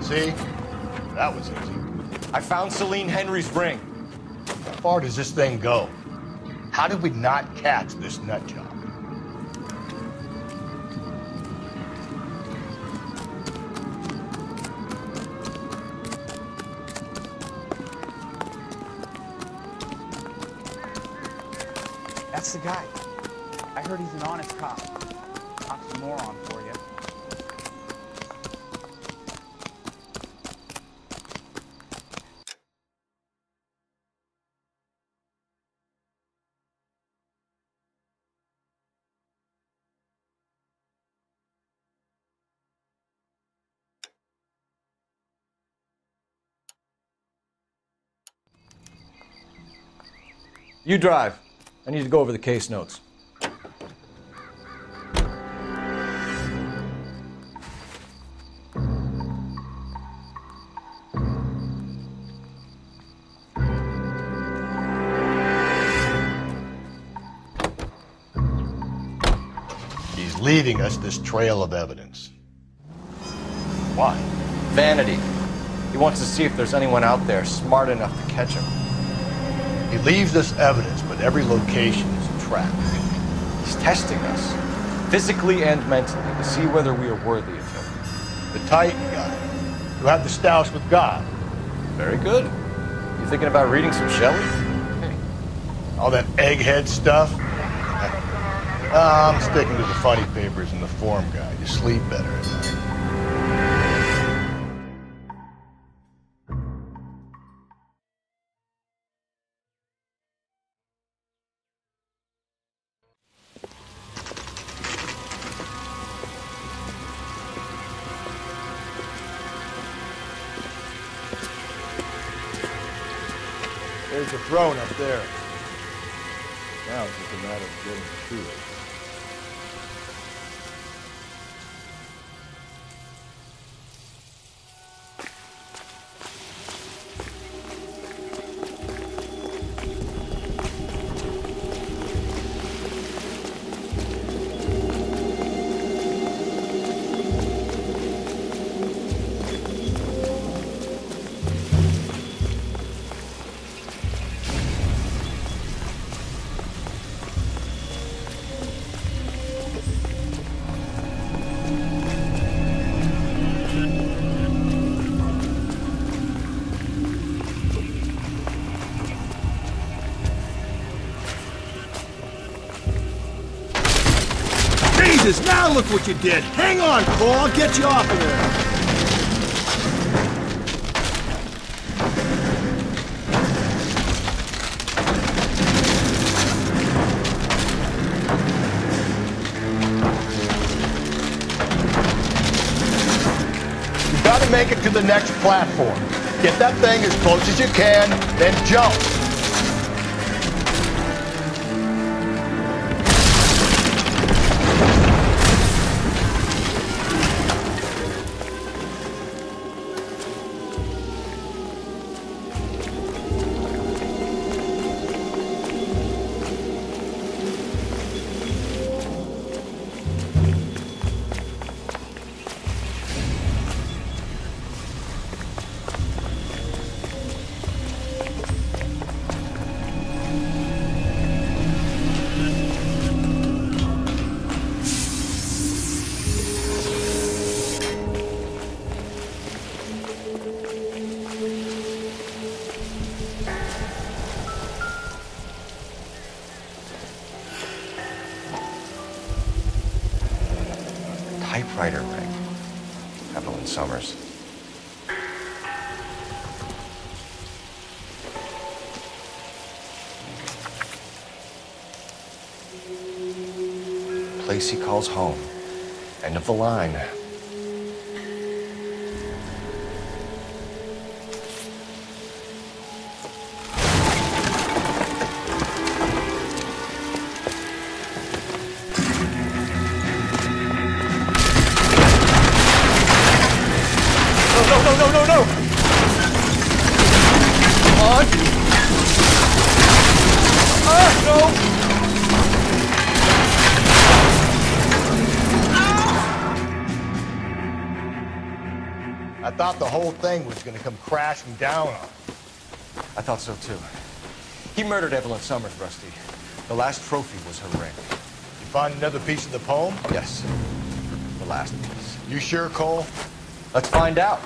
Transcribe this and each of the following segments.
See? That was easy. I found Celine Henry's ring. How far does this thing go? How did we not catch this nut job? That's the guy. I heard he's an honest cop. Oxymoron for you. You drive. I need to go over the case notes. He's leaving us this trail of evidence. Why? Vanity. He wants to see if there's anyone out there smart enough to catch him. He leaves us evidence, but every location is a trap. He's testing us, physically and mentally, to see whether we are worthy of him. The Titan guy, who had the stoush with God. Very good. You thinking about reading some Shelley? Hey. All that egghead stuff? I'm sticking to the funny papers and the form guide. You sleep better at night. There's the throne up there. Now it's just a matter of getting to it. Jesus, now look what you did! Hang on, Cole, I'll get you off of there! You gotta make it to the next platform. Get that thing as close as you can, then jump. Typewriter ring. Evelyn Summers. Place he calls home. End of the line. No! Come on! No! I thought the whole thing was gonna come crashing down on him. I thought so too. He murdered Evelyn Summers, Rusty. The last trophy was her ring. You find another piece of the poem? Yes. The last piece. You sure, Cole? Let's find out.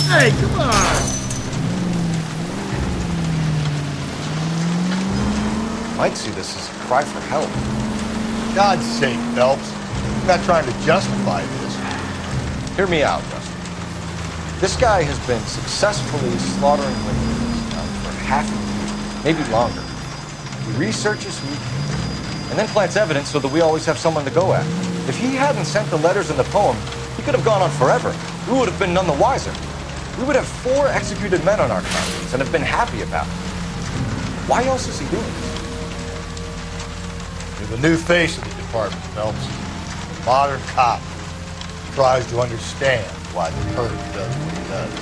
Hey, come on! Might see this as a cry for help. God's sake, Phelps. I'm not trying to justify this. Hear me out, Rusty. This guy has been successfully slaughtering women in this town for half a year, maybe longer. He researches who he can, and then plants evidence so that we always have someone to go after. If he hadn't sent the letters in the poem, he could have gone on forever. We would have been none the wiser. We would have 4 executed men on our conscience and have been happy about it. Why else is he doing this? You're the new face of the department, Phelps. A modern cop who tries to understand why the perv does what he does.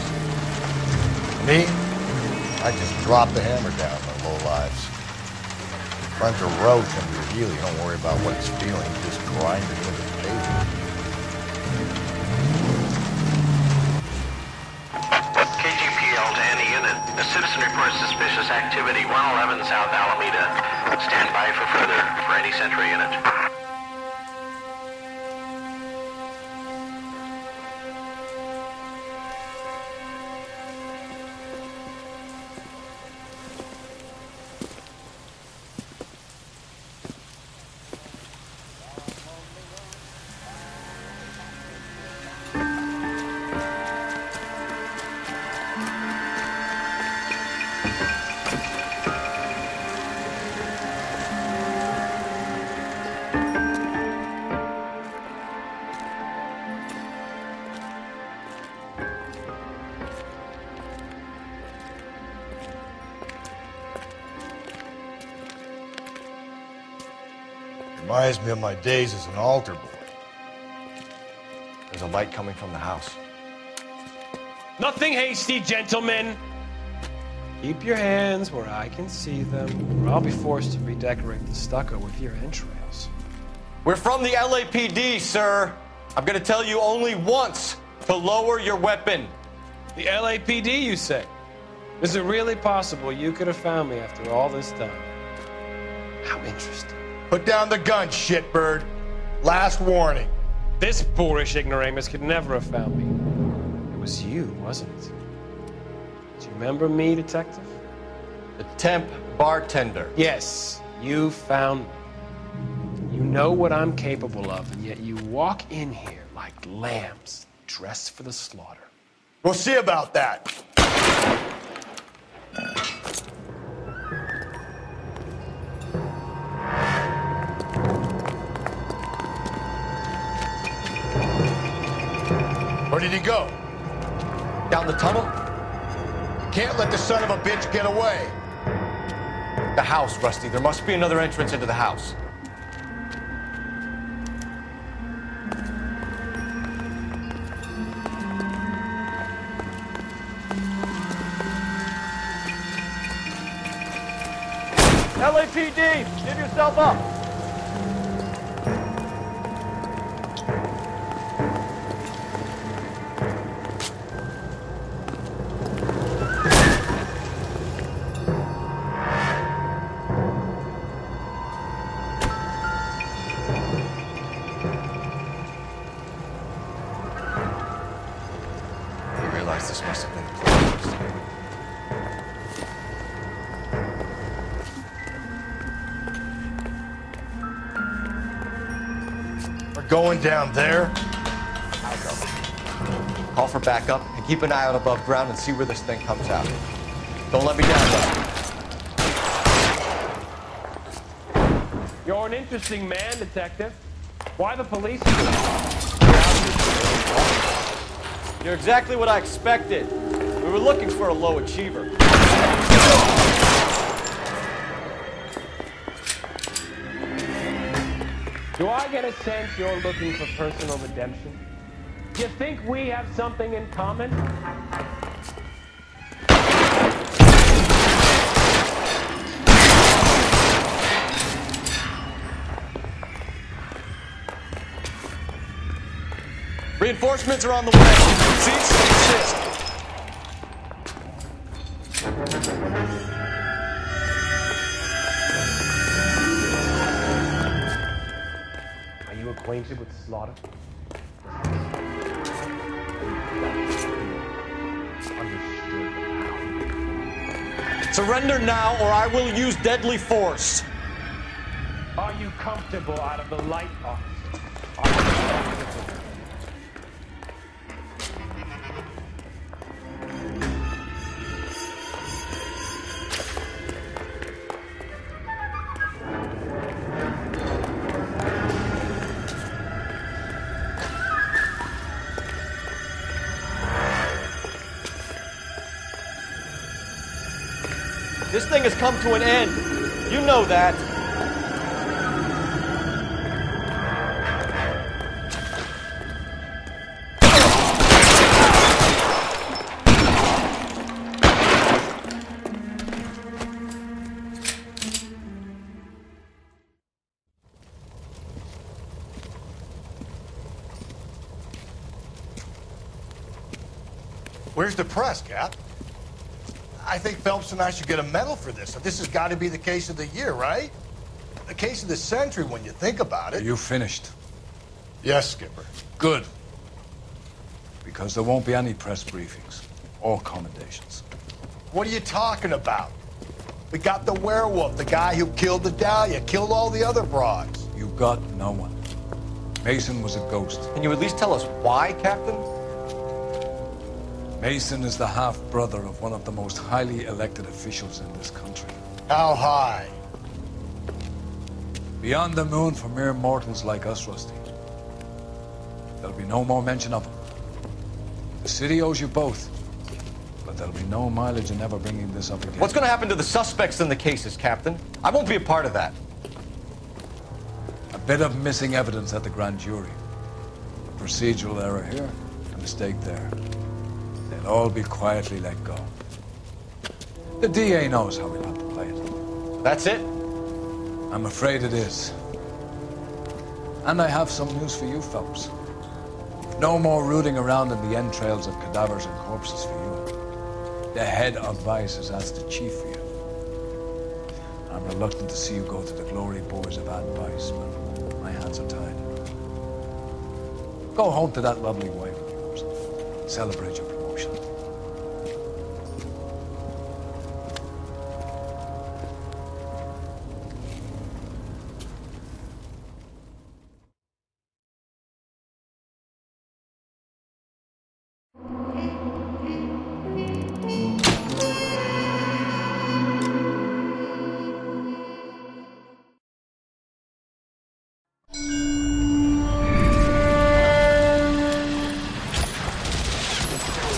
Me? I just drop the hammer down on low lives. Runs a roach under your heel. You don't worry about what it's feeling. You just grind it with the pavement. KGPL to any unit. A citizen reports suspicious activity 111 South Alameda. Stand by for further for any Central unit. Reminds me of my days as an altar boy. There's a light coming from the house. Nothing hasty, gentlemen. Keep your hands where I can see them, or I'll be forced to redecorate the stucco with your entrails. We're from the LAPD, sir. I'm gonna tell you only once to lower your weapon. The LAPD, you say? Is it really possible you could have found me after all this time? How interesting. Put down the gun, shitbird. Last warning. This boorish ignoramus could never have found me. It was you, wasn't it? Do you remember me, detective? The temp bartender. Yes, you found me. You know what I'm capable of, and yet you walk in here like lambs dressed for the slaughter. We'll see about that. Where did he go? Down the tunnel? Can't let the son of a bitch get away. The house, Rusty. There must be another entrance into the house. LAPD, give yourself up. I realized this must have been the place. We're going down there. I'll go. Call for backup and keep an eye out above ground and see where this thing comes out. Don't let me down, though. You're an interesting man, detective. Why the police? You're exactly what I expected. We were looking for a low achiever. Do I get a sense you're looking for personal redemption? You think we have something in common? Reinforcements are on the way. Seats exist. Are you acquainted with slaughter? Understood now. Surrender now, or I will use deadly force. Are you comfortable out of the light, officer? Are you comfortable? This thing has come to an end. You know that. Where's the press, Cap? I think Phelps and I should get a medal for this. This has got to be the case of the year, right? The case of the century when you think about it. Are you finished? Yes, Skipper. Good. Because there won't be any press briefings or commendations. What are you talking about? We got the werewolf, the guy who killed the Dahlia, killed all the other broads. You got no one. Mason was a ghost. Can you at least tell us why, Captain? Mason is the half-brother of one of the most highly elected officials in this country. How high? Beyond the moon for mere mortals like us, Rusty. There'll be no more mention of him. The city owes you both, but there'll be no mileage in ever bringing this up again. What's going to happen to the suspects in the cases, Captain? I won't be a part of that. A bit of missing evidence at the grand jury. A procedural error here, a mistake there. They'll all be quietly let go. The DA knows how we want to play it. That's it? I'm afraid it is. And I have some news for you, Phelps. No more rooting around in the entrails of cadavers and corpses for you. The head of Vice has asked the chief for you. I'm reluctant to see you go to the glory boards of advice, but my hands are tied. Go home to that lovely wife of yours. Celebrate your promotion.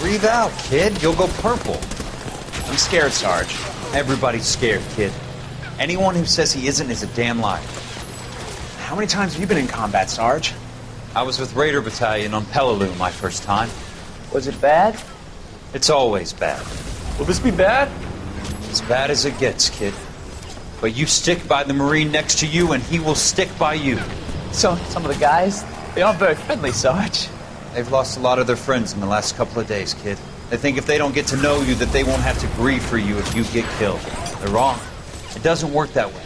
Breathe out, kid. You'll go purple. I'm scared, Sarge. Everybody's scared, kid. Anyone who says he isn't is a damn liar. How many times have you been in combat, Sarge? I was with Raider Battalion on Peleliu my first time. Was it bad? It's always bad. Will this be bad? As bad as it gets, kid. But you stick by the Marine next to you, and he will stick by you. So, some of the guys, they aren't very friendly, Sarge. They've lost a lot of their friends in the last couple of days, kid. They think if they don't get to know you, that they won't have to grieve for you if you get killed. They're wrong. It doesn't work that way.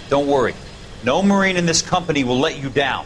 Don't worry. No Marine in this company will let you down.